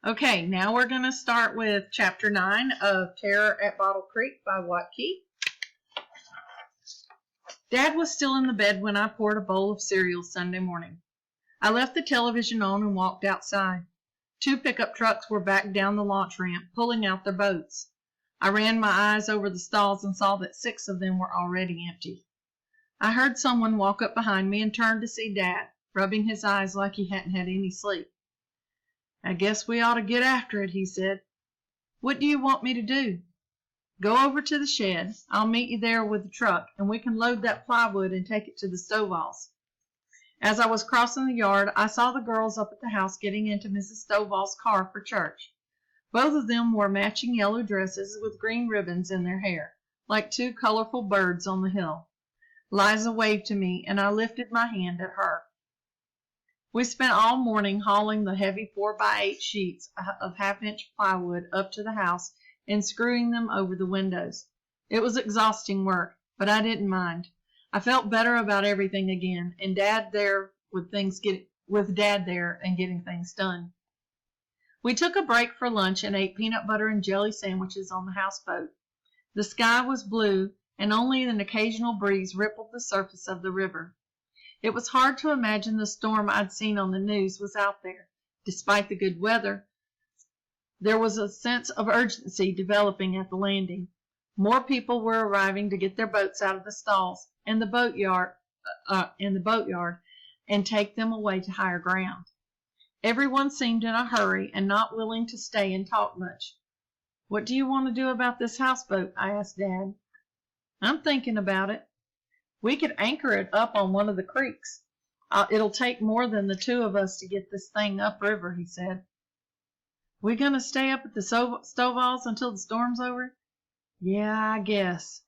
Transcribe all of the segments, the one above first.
Okay, now we're going to start with Chapter 9 of Terror at Bottle Creek by Watke. Dad was still in the bed when I poured a bowl of cereal Sunday morning. I left the television on and walked outside. 2 pickup trucks were back down the launch ramp, pulling out their boats. I ran my eyes over the stalls and saw that 6 of them were already empty. I heard someone walk up behind me and turned to see Dad, rubbing his eyes like he hadn't had any sleep. "I guess we ought to get after it," he said. "What do you want me to do?" "Go over to the shed. I'll meet you there with the truck, and we can load that plywood and take it to the Stovall's." As I was crossing the yard, I saw the girls up at the house getting into Mrs. Stovall's car for church. Both of them wore matching yellow dresses with green ribbons in their hair, like 2 colorful birds on the hill. Liza waved to me, and I lifted my hand at her. We spent all morning hauling the heavy 4x8 sheets of half-inch plywood up to the house and screwing them over the windows. It was exhausting work, but I didn't mind. I felt better about everything again, and Dad there and getting things done. We took a break for lunch and ate peanut butter and jelly sandwiches on the houseboat. The sky was blue, and only an occasional breeze rippled the surface of the river. It was hard to imagine the storm I'd seen on the news was out there. Despite the good weather, there was a sense of urgency developing at the landing. More people were arriving to get their boats out of the stalls and the boatyard and take them away to higher ground. Everyone seemed in a hurry and not willing to stay and talk much. "What do you want to do about this houseboat?" I asked Dad. "I'm thinking about it. We could anchor it up on one of the creeks. It'll take more than the 2 of us to get this thing upriver," he said. "We gonna stay up at the Stovall's until the storm's over?" "Yeah, I guess.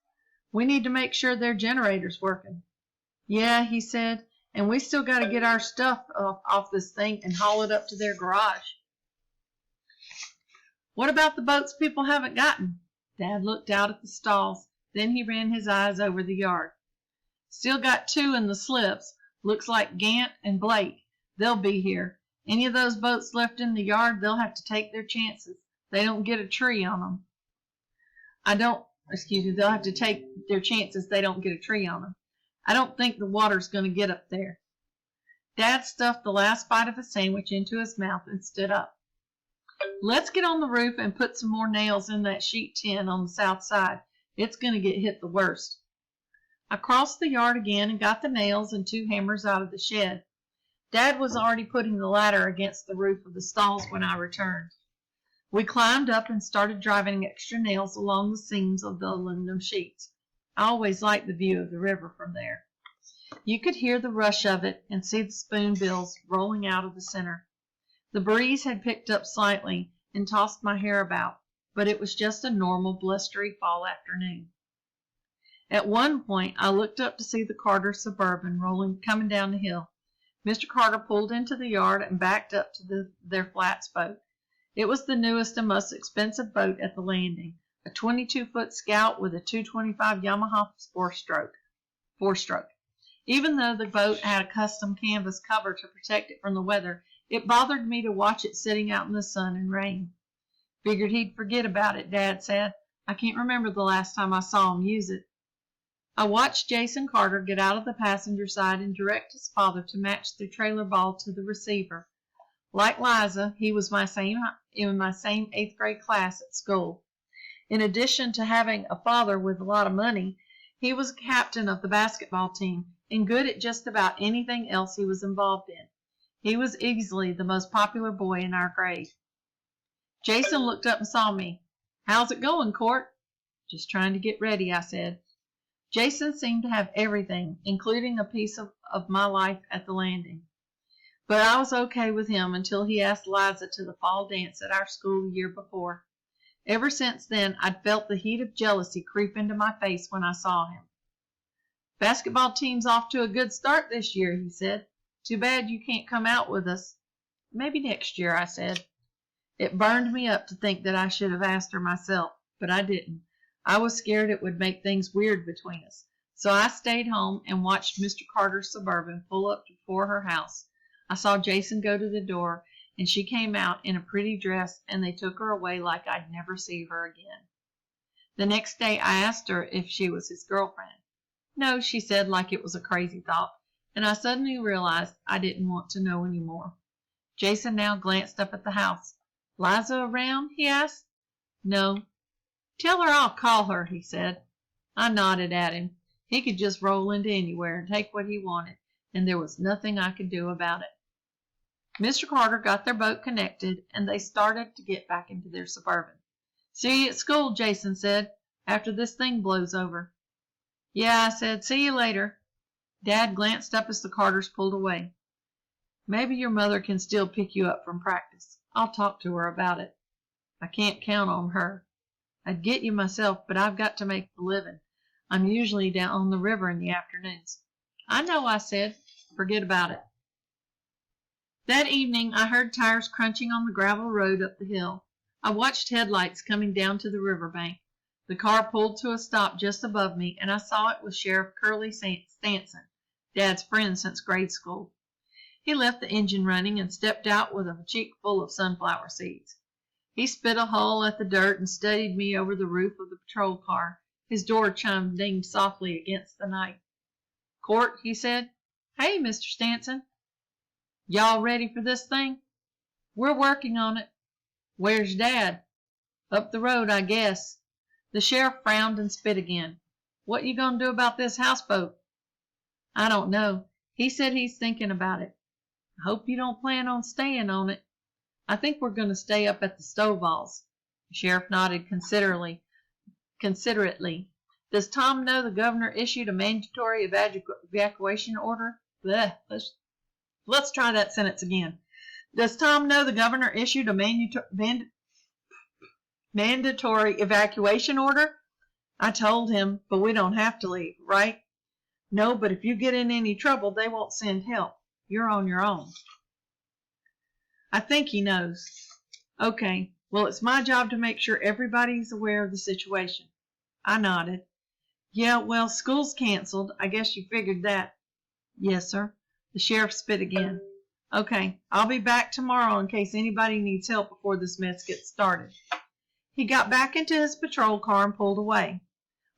We need to make sure their generator's working." "Yeah," he said, "and we still got to get our stuff off this thing and haul it up to their garage." "What about the boats people haven't gotten?" Dad looked out at the stalls, then he ran his eyes over the yard. "Still got 2 in the slips. Looks like Gant and Blake. They'll be here. Any of those boats left in the yard, they'll have to take their chances. They don't get a tree on them. They'll have to take their chances they don't get a tree on them. I don't think the water's going to get up there." Dad stuffed the last bite of a sandwich into his mouth and stood up. "Let's get on the roof and put some more nails in that sheet tin on the south side. It's going to get hit the worst." I crossed the yard again and got the nails and 2 hammers out of the shed. Dad was already putting the ladder against the roof of the stalls when I returned. We climbed up and started driving extra nails along the seams of the aluminum sheets. I always liked the view of the river from there. You could hear the rush of it and see the spoonbills rolling out of the center. The breeze had picked up slightly and tossed my hair about, but it was just a normal blustery fall afternoon. At one point, I looked up to see the Carter Suburban coming down the hill. Mr. Carter pulled into the yard and backed up to their flats boat. It was the newest and most expensive boat at the landing, a 22-foot Scout with a 225 Yamaha four-stroke. Even though the boat had a custom canvas cover to protect it from the weather, it bothered me to watch it sitting out in the sun and rain. "Figured he'd forget about it," Dad said. "I can't remember the last time I saw him use it." I watched Jason Carter get out of the passenger side and direct his father to match the trailer ball to the receiver. Like Liza, he was in my same 8th grade class at school. In addition to having a father with a lot of money, he was a captain of the basketball team and good at just about anything else he was involved in. He was easily the most popular boy in our grade. Jason looked up and saw me. "How's it going, Court?" "Just trying to get ready," I said. Jason seemed to have everything, including a piece of my life at the landing. But I was okay with him until he asked Liza to the fall dance at our school the year before. Ever since then, I'd felt the heat of jealousy creep into my face when I saw him. "Basketball team's off to a good start this year," he said. "Too bad you can't come out with us." "Maybe next year," I said. It burned me up to think that I should have asked her myself, but I didn't. I was scared it would make things weird between us. So I stayed home and watched Mr. Carter's Suburban pull up before her house. I saw Jason go to the door, and she came out in a pretty dress, and they took her away like I'd never see her again. The next day I asked her if she was his girlfriend. No, she said, like it was a crazy thought, and I suddenly realized I didn't want to know any more. Jason now glanced up at the house. "Liza around?" he asked. "No." "Tell her I'll call her," he said. I nodded at him. He could just roll into anywhere and take what he wanted, and there was nothing I could do about it. Mr. Carter got their boat connected, and they started to get back into their Suburban. "See you at school," Jason said, "after this thing blows over." "Yeah," I said. "See you later." Dad glanced up as the Carters pulled away. "Maybe your mother can still pick you up from practice. I'll talk to her about it." "I can't count on her. I'd get you myself, but I've got to make a living. I'm usually down on the river in the afternoons." "I know," I said. "Forget about it." That evening I heard tires crunching on the gravel road up the hill. I watched headlights coming down to the river bank. The car pulled to a stop just above me, and I saw it was Sheriff Curly Stanson, Dad's friend since grade school. He left the engine running and stepped out with a cheek full of sunflower seeds. He spit a hole at the dirt and studied me over the roof of the patrol car. His door chime dinged softly against the night. "Court," he said. "Hey, Mr. Stanson." "Y'all ready for this thing?" "We're working on it." "Where's Dad?" "Up the road, I guess." The sheriff frowned and spit again. "What you gonna do about this houseboat?" "I don't know. He said he's thinking about it." "I hope you don't plan on staying on it." "I think we're going to stay up at the Stovall's." The sheriff nodded considerately. "Does Tom know the governor issued a mandatory evacuation order?" Blech, let's try that sentence again. "Does Tom know the governor issued a mandatory evacuation order?" "I told him, but we don't have to leave, right?" "No, but if you get in any trouble, they won't send help. You're on your own." "I think he knows." "Okay, well, it's my job to make sure everybody's aware of the situation." I nodded. "Yeah, well, school's canceled. I guess you figured that." "Yes, sir." The sheriff spit again. "Okay, I'll be back tomorrow in case anybody needs help before this mess gets started." He got back into his patrol car and pulled away.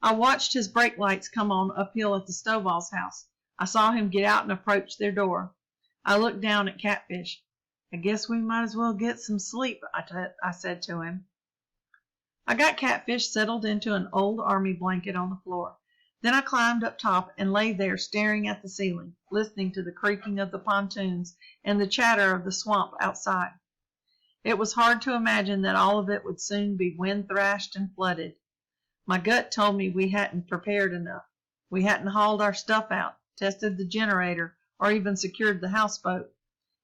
I watched his brake lights come on uphill at the Stovall's house. I saw him get out and approach their door. I looked down at Catfish. "I guess we might as well get some sleep," I said to him. I got Catfish settled into an old army blanket on the floor. Then I climbed up top and lay there staring at the ceiling, listening to the creaking of the pontoons and the chatter of the swamp outside. It was hard to imagine that all of it would soon be wind thrashed and flooded. My gut told me we hadn't prepared enough. We hadn't hauled our stuff out, tested the generator, or even secured the houseboat.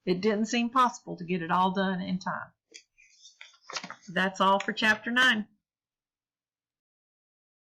It didn't seem possible to get it all done in time. That's all for Chapter 9.